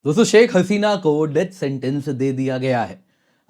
दोस्तों शेख हसीना को death sentence दे दिया गया है।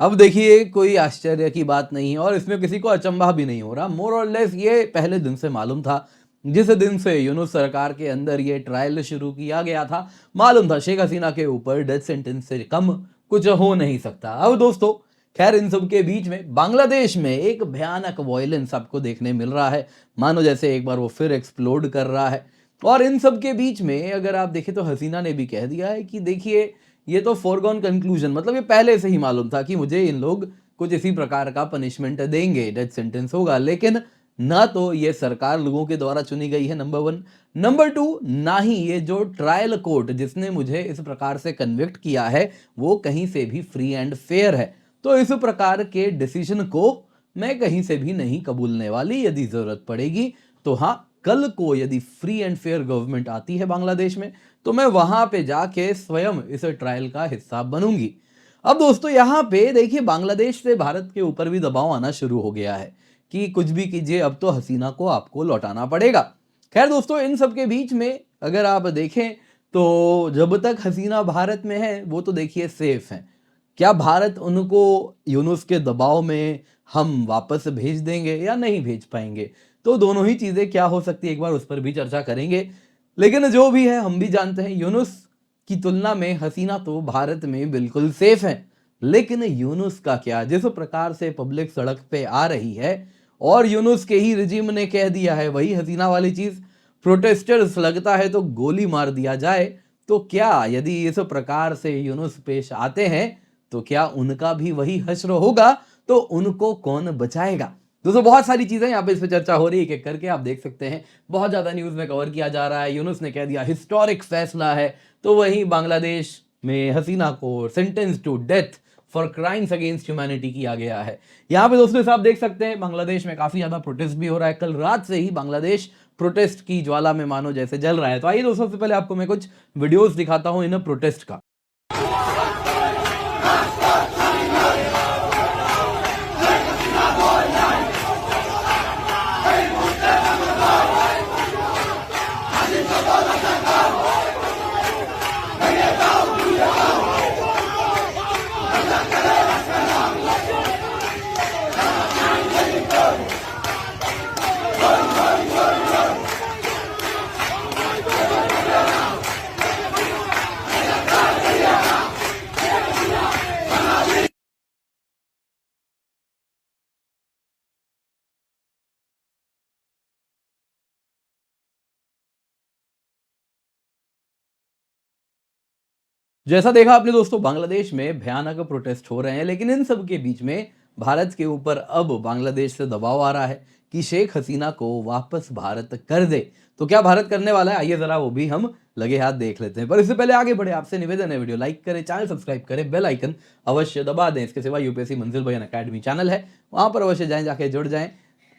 अब देखिए कोई आश्चर्य की बात नहीं है और इसमें किसी को अचंभा भी नहीं हो रहा। मोर और लेस ये पहले दिन से मालूम था। जिस दिन से यूनुस सरकार के अंदर ये ट्रायल शुरू किया गया था, मालूम था शेख हसीना के ऊपर डेथ सेंटेंस से कम कुछ हो नहीं सकता। अब दोस्तों खैर इन सब के बीच में बांग्लादेश में एक भयानक वायलेंस आपको देखने मिल रहा है, मानो जैसे एक बार वो फिर एक्सप्लोड कर रहा है। और इन सब के बीच में अगर आप देखें तो हसीना ने भी कह दिया है कि देखिए ये तो फोरगॉन कंक्लूजन, मतलब ये पहले से ही मालूम था कि मुझे इन लोग कुछ इसी प्रकार का पनिशमेंट देंगे, डेथ सेंटेंस होगा। लेकिन ना तो ये सरकार लोगों के द्वारा चुनी गई है, नंबर वन। नंबर टू, ना ही ये जो ट्रायल कोर्ट जिसने मुझे इस प्रकार से कन्विक्ट किया है वो कहीं से भी फ्री एंड फेयर है। तो इस प्रकार के डिसीजन को मैं कहीं से भी नहीं कबूलने वाली। यदि जरूरत पड़ेगी तो हाँ, कल को यदि फ्री एंड फेयर गवर्नमेंट आती है बांग्लादेश में तो मैं वहां पे जाके स्वयं इस ट्रायल का हिस्सा बनूंगी। अब दोस्तों यहाँ पे देखिए बांग्लादेश से भारत के ऊपर भी दबाव आना शुरू हो गया है कि कुछ भी कीजिए, अब तो हसीना को आपको लौटाना पड़ेगा। खैर दोस्तों इन सब के बीच में अगर आप देखें तो जब तक हसीना भारत में है वो तो देखिए सेफ है। क्या भारत उनको यूनुस के दबाव में हम वापस भेज देंगे या नहीं भेज पाएंगे? तो दोनों ही चीजें क्या हो सकती है, एक बार उस पर भी चर्चा करेंगे। लेकिन जो भी है हम भी जानते हैं यूनुस की तुलना में हसीना तो भारत में बिल्कुल सेफ है। लेकिन यूनुस का क्या, जिस प्रकार से पब्लिक सड़क पे आ रही है और यूनुस के ही रिजीम ने कह दिया है वही हसीना वाली चीज, प्रोटेस्टर्स लगता है तो गोली मार दिया जाए। तो क्या यदि इस प्रकार से यूनुस पेश आते हैं तो क्या उनका भी वही हश्र होगा? तो उनको कौन बचाएगा? दोस्तों बहुत सारी चीजें यहाँ पे इस पे चर्चा हो रही है, एक करके आप देख सकते हैं। बहुत ज्यादा न्यूज में कवर किया जा रहा है। यूनुस ने कह दिया हिस्टोरिक फैसला है, तो वहीं बांग्लादेश में हसीना को sentence to death for crimes against humanity किया गया है। यहाँ पे दोस्तों आप देख सकते हैं बांग्लादेश में काफी ज्यादा प्रोटेस्ट भी हो रहा है। कल रात से ही बांग्लादेश प्रोटेस्ट की ज्वाला में मानो जैसे जल रहा है। तो आइए दोस्तों सबसे पहले आपको मैं कुछ वीडियोस दिखाता हूं इन प्रोटेस्ट का। जैसा देखा आपने दोस्तों बांग्लादेश में भयानक प्रोटेस्ट हो रहे हैं, लेकिन इन सब के बीच में भारत के ऊपर अब बांग्लादेश से दबाव आ रहा है कि शेख हसीना को वापस भारत कर दे। तो क्या भारत करने वाला है? आइए जरा वो भी हम लगे हाथ देख लेते हैं। पर इससे पहले आगे बढ़े आपसे निवेदन है, वीडियो लाइक करें, चैनल सब्सक्राइब करें, बेल आइकन अवश्य दबा दें। इसके सिवा यूपीएससी मंजिल बयान अकेडमी चैनल है, वहां पर अवश्य जाएं, जाके जुड़ जाएं।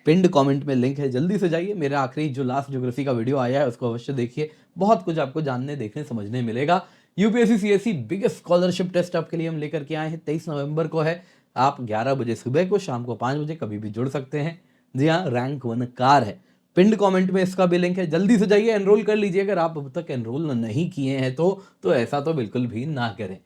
पिंड कमेंट में लिंक है, जल्दी से जाइए। मेरा आखिरी जो लास्ट ज्योग्राफी का वीडियो आया है उसको अवश्य देखिए, बहुत कुछ आपको जानने देखने समझने मिलेगा। UPSC CSC biggest scholarship test आपके लिए हम लेकर के आए हैं। 23 नवंबर को है। आप 11 बजे सुबह को, शाम को 5 बजे कभी भी जुड़ सकते हैं। जी हाँ, रैंक 1 कार है। पिंड कमेंट में इसका भी लिंक है, जल्दी से जाइए एनरोल कर लीजिए। अगर आप अब तक एनरोल नहीं किए हैं तो ऐसा तो बिल्कुल भी ना करें।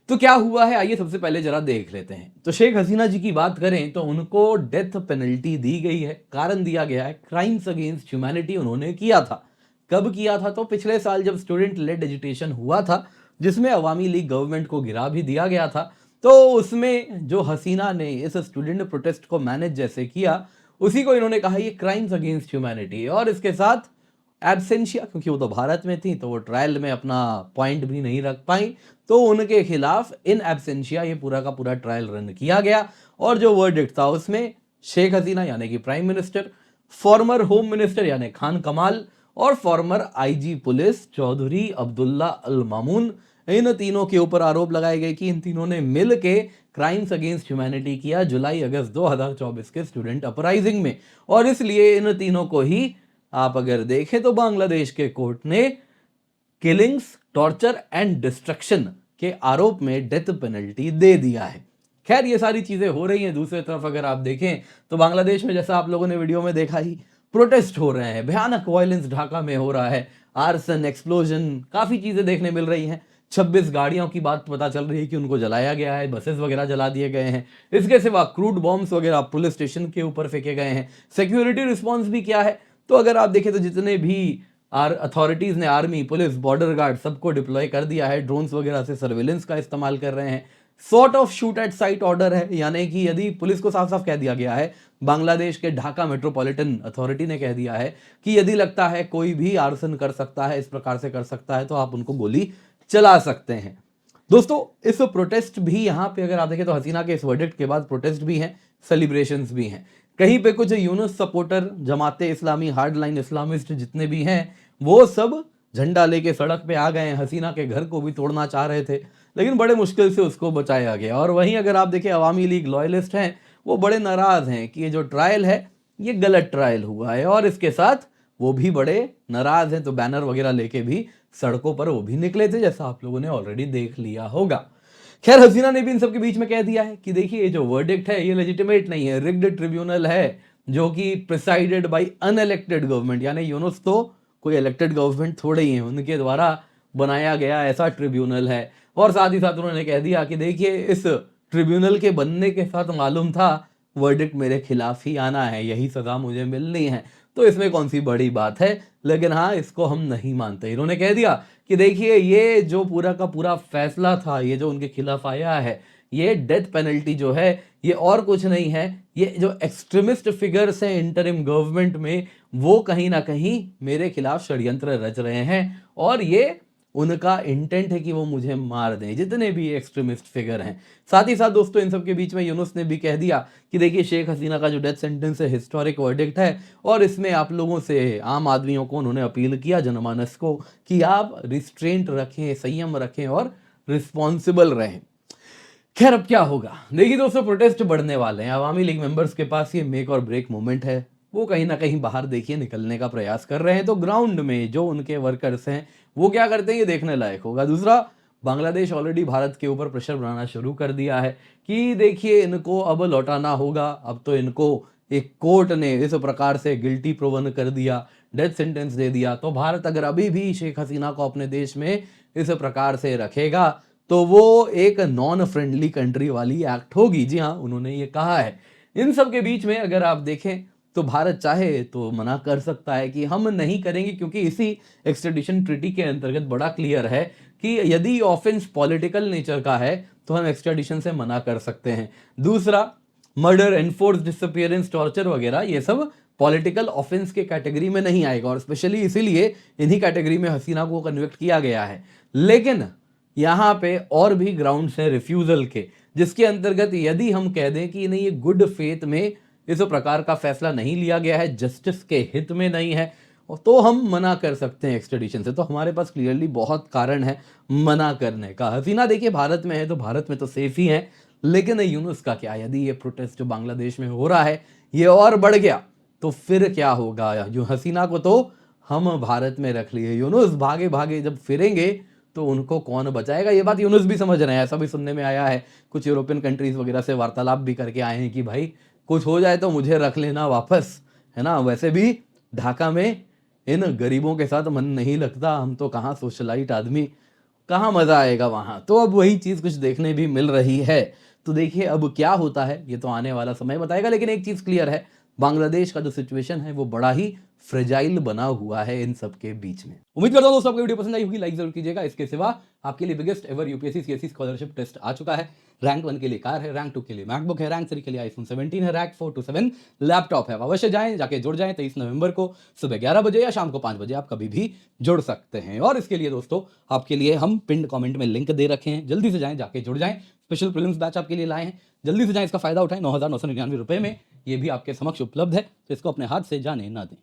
तो क्या हुआ है आइए सबसे पहले जरा देख लेते हैं। तो शेख हसीना जी की बात करें तो उनको डेथ पेनल्टी दी गई है। कारण दिया गया है क्राइम्स अगेंस्ट ह्यूमैनिटी उन्होंने किया था। कब किया था? तो पिछले साल जब स्टूडेंट लेड एजुटेशन हुआ था, जिसमें अवामी लीग गवर्नमेंट को गिरा भी दिया गया था। तो उसमें जो हसीना ने इस स्टूडेंट प्रोटेस्ट को मैनेज जैसे किया, उसी को इन्होंने कहा ये क्राइम्स अगेंस्ट ह्यूमैनिटी। और इसके साथ एब्सेंशिया, क्योंकि वो तो भारत में थी तो वो ट्रायल में अपना पॉइंट भी नहीं रख पाई, तो उनके खिलाफ इन एब्सेंशिया ये पूरा का पूरा ट्रायल रन किया गया। और जो वर्डिक्ट था उसमें शेख हसीना यानी कि prime minister, former home minister यानी खान कमाल और former IG police Chowdhury Abdullah Al Mamun, इन तीनों के ऊपर आरोप लगाए गए कि इन तीनों ने मिल के क्राइम्स अगेंस्ट ह्यूमैनिटी किया जुलाई अगस्त 2024 के स्टूडेंट अपराइजिंग में। और इसलिए इन तीनों को ही आप अगर देखें तो बांग्लादेश के कोर्ट ने किलिंग्स, टॉर्चर एंड डिस्ट्रक्शन के आरोप में डेथ पेनल्टी दे दिया है। खैर ये सारी चीजें हो रही हैं। दूसरी तरफ अगर आप देखें तो बांग्लादेश में जैसा आप लोगों ने वीडियो में देखा ही प्रोटेस्ट हो रहे हैं, भयानक वायलेंस ढाका में हो रहा है, आर्सन, एक्सप्लोजन, काफी चीजें देखने मिल रही हैं। 26 गाड़ियों की बात पता चल रही है कि उनको जलाया गया है, बसेस वगैरह जला दिए गए हैं। इसके सिवा क्रूड बॉम्ब्स वगैरह पुलिस स्टेशन के ऊपर फेंके गए हैं। सिक्योरिटी रिस्पॉन्स भी क्या है, तो अगर आप देखें तो जितने भी अथॉरिटीज ने आर्मी, पुलिस, बॉर्डर गार्ड सबको डिप्लॉय कर दिया है। ड्रोन्स वगैरह से सर्वेलेंस का इस्तेमाल कर रहे हैं। Sort of shoot at site order है, यानी कि यदि पुलिस को साफ साफ कह दिया गया है, बांग्लादेश के ढाका मेट्रोपॉलिटन अथॉरिटी ने कह दिया है कि यदि लगता है कोई भी आर्सन कर सकता है, इस प्रकार से कर सकता है, तो आप उनको गोली चला सकते हैं। दोस्तों इस प्रोटेस्ट भी यहां पे अगर आप देखें तो हसीना के इस वर्डिक्ट के बाद प्रोटेस्ट भी हैं, सेलिब्रेशंस भी हैं। कहीं पे कुछ यूनुस सपोर्टर, जमाते इस्लामी, हार्डलाइन इस्लामिस्ट जितने भी हैं, वो सब झंडा लेके सड़क पे आ गए हैं। हसीना के घर को भी तोड़ना चाह रहे थे, लेकिन बड़े मुश्किल से उसको बचाया गया। और वहीं अगर आप देखें अवामी लीग लॉयलिस्ट हैं, वो बड़े नाराज हैं कि ये जो ट्रायल है ये गलत ट्रायल हुआ है, और इसके साथ वो भी बड़े नाराज हैं। तो बैनर वगैरह लेके भी सड़कों पर वो भी निकले थे, जैसा आप लोगों ने ऑलरेडी देख लिया होगा। खैर हसीना ने भी इन सबके बीच में कह दिया है कि देखिए ये जो वर्डिक्ट है ये लेजिटिमेट नहीं है, रिग्ड ट्रिब्यूनल है जो कि प्रिसाइडेड बाय अनइलेक्टेड गवर्नमेंट, यानी यूनुस तो कोई इलेक्टेड गवर्नमेंट थोड़े ही है, उनके द्वारा बनाया गया ऐसा ट्रिब्यूनल है। और साथ ही साथ उन्होंने कह दिया कि देखिए इस ट्रिब्यूनल के बनने के साथ मालूम था वर्डिक्ट मेरे खिलाफ ही आना है, यही सजा मुझे मिलनी है, तो इसमें कौन सी बड़ी बात है। लेकिन हाँ, इसको हम नहीं मानते। इन्होंने कह दिया कि देखिए ये जो पूरा का पूरा फैसला था, ये जो उनके खिलाफ आया है, ये डेथ पेनल्टी जो है ये और कुछ नहीं है, ये जो एक्सट्रीमिस्ट फिगर्स हैं इंटरिम गवर्नमेंट में, वो कहीं ना कहीं मेरे खिलाफ षड्यंत्र रच रहे हैं, और ये उनका इंटेंट है कि वो मुझे मार दें, जितने भी एक्सट्रीमिस्ट फिगर हैं। साथ ही साथ दोस्तों इन सब के बीच में यूनुस ने भी कह दिया कि देखिए शेख हसीना का जो डेथ सेंटेंस है हिस्टोरिक वर्डिक्ट है, और इसमें आप लोगों से, आम आदमियों को उन्होंने अपील किया, जनमानस को, कि आप रिस्ट्रेंट रखें, संयम रखें और रिस्पॉन्सिबल रहें। खैर अब क्या होगा, देखिए दोस्तों प्रोटेस्ट बढ़ने वाले हैं। अवामी लीग मेंबर्स के पास ये मेक और ब्रेक मोमेंट है, वो कहीं ना कहीं बाहर देखिए निकलने का प्रयास कर रहे हैं। तो ग्राउंड में जो उनके वर्कर्स हैं वो क्या करते हैं ये देखने लायक होगा। दूसरा, बांग्लादेश ऑलरेडी भारत के ऊपर प्रेशर बनाना शुरू कर दिया है कि देखिए इनको अब लौटाना होगा। अब तो इनको एक कोर्ट ने इस प्रकार से गिल्टी प्रूवन कर दिया, डेथ सेंटेंस दे दिया, तो भारत अगर अभी भी शेख हसीना को अपने देश में इस प्रकार से रखेगा तो वो एक नॉन फ्रेंडली कंट्री वाली एक्ट होगी। जी हाँ, उन्होंने ये कहा है। इन सब के बीच में अगर आप देखें तो भारत चाहे तो मना कर सकता है कि हम नहीं करेंगे, क्योंकि इसी एक्सट्रेडिशन ट्रीटी के अंतर्गत बड़ा क्लियर है कि यदि ऑफेंस पॉलिटिकल नेचर का है तो हम एक्सट्रेडिशन से मना कर सकते हैं। दूसरा, मर्डर, एनफोर्स डिसअपीयरेंस, टॉर्चर वगैरह ये सब पॉलिटिकल ऑफेंस के कैटेगरी में नहीं आएगा, और स्पेशली इसीलिए इन्हीं कैटेगरी में हसीना को कन्विक्ट किया गया है। लेकिन यहाँ पे और भी ग्राउंड्स हैं रिफ्यूजल के, जिसके अंतर्गत यदि हम कह दें कि नहीं ये गुड फेथ में इस प्रकार का फैसला नहीं लिया गया है, जस्टिस के हित में नहीं है, तो हम मना कर सकते हैं एक्सट्रेडिशन से। तो हमारे पास क्लियरली बहुत कारण है मना करने का। हसीना देखिए भारत में है तो भारत में तो सेफ ही है, लेकिन यूनुस का क्या, यदि ये प्रोटेस्ट जो बांग्लादेश में हो रहा है ये और बढ़ गया तो फिर क्या होगा। जो हसीना को तो हम भारत में रख लिए, यूनुस भागे भागे जब फिरेंगे तो उनको कौन बचाएगा। ये बात यूनुस भी समझ रहे हैं, ऐसा भी सुनने में आया है। कुछ यूरोपियन कंट्रीज वगैरह से वार्तालाप भी करके आए हैं कि भाई कुछ हो जाए तो मुझे रख लेना वापस, है ना। वैसे भी ढाका में इन गरीबों के साथ मन नहीं लगता, हम तो कहाँ सोशलाइट आदमी, कहाँ मजा आएगा वहाँ। तो अब वही चीज़ कुछ देखने भी मिल रही है। तो देखिए अब क्या होता है ये तो आने वाला समय बताएगा। लेकिन एक चीज़ क्लियर है, बांग्लादेश का जो सिचुएशन है वो बड़ा ही फ्रेजाइल बना हुआ है इन सब के बीच में। उम्मीद करता हूं दोस्तों आपको वीडियो पसंद आई होगी, लाइक जरूर कीजिएगा। इसके सिवा आपके लिए biggest ever UPSC CSC scholarship test आ चुका है। रैंक 1 के लिए कार है, रैंक 2 के लिए मैकबुक है, रैंक 3 के लिए आईफोन 17 है, रैंक 4 to 7 लैपटॉप है। अवश्य जाएं, जाके जुड़ जाएं। 23 नवंबर को सुबह 11 बजे या शाम को 5 बजे आप कभी भी जुड़ सकते हैं। और इसके लिए दोस्तों आपके लिए हम पिंड कमेंट में लिंक दे रखे हैं, जल्दी से जाएं, जाके जुड़ जाएं। स्पेशल प्रीलिम्स बैच आपके लिए लाए हैं, जल्दी से जाएं, इसका फायदा उठाएं। 9,999 रुपए में ये भी आपके समक्ष उपलब्ध है, तो इसको अपने हाथ से जाने ना दें।